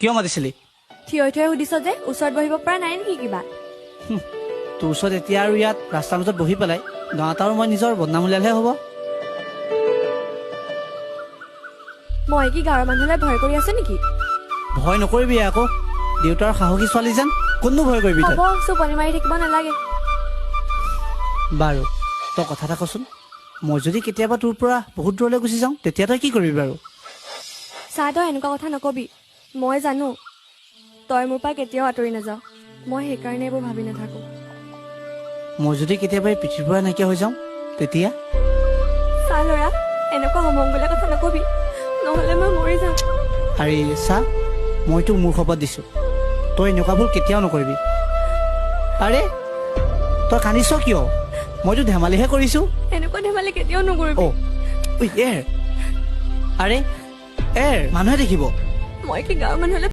কিয় মাতিছিলি? থিয় থিয় সুধিছ যে ওচৰত বহিব পৰা নাই নেকি কিবা? তোৰ ওচৰত এতিয়া আৰু ইয়াত ৰাস্তাৰ মাজত বহি পেলাই গাঁৱত আৰু মই নিজৰ বদনাম উলিয়ালেহে হ'ব। মই কি গাঁৱৰ মানুহলৈ ভয় কৰি আছো নেকি? ভয় নকৰিবি আকৌ, দেউতাৰ সাহসী ছোৱালী যেন কোননো ভয় কৰিবি তই? হ'ব, চুপনি মাৰি থাকিব নালাগে। বাৰু তই কথা এটা কচোন, মই যদি কেতিয়াবা তোৰ পৰা বহুত দূৰলৈ গুচি যাওঁ তেতিয়া তই কি কৰিবি বাৰু? চাহ, তই এনেকুৱা কথা নকবি। মই জানো তই মোৰ পৰা কেতিয়াও আঁতৰি নাযাওঁ। মই সেইকাৰণে এইবোৰ ভাবি নাথাকো। মই যদি কেতিয়াবা এই পৃথিৱীৰ পৰা নাইকিয়া হৈ যাওঁ তেতিয়া? চাহ ল'ৰা, এনেকুৱা সমংগলীয়া কথা নকবি, নহ'লে মই মৰি যাম। আৰে চা, মই তোক মোৰ শপত দিছোঁ, তই এনেকুৱাবোৰ কেতিয়াও নকৰিবি। আৰে তই কান্দিছ কিয়? মইতো ধেমালিহে কৰিছোঁ। এনেকুৱা ধেমালি কেতিয়াও নকৰিবি। এৰ, আৰে এৰ, মানুহে দেখিব। মই কি গাঁৱৰ মানুহলৈ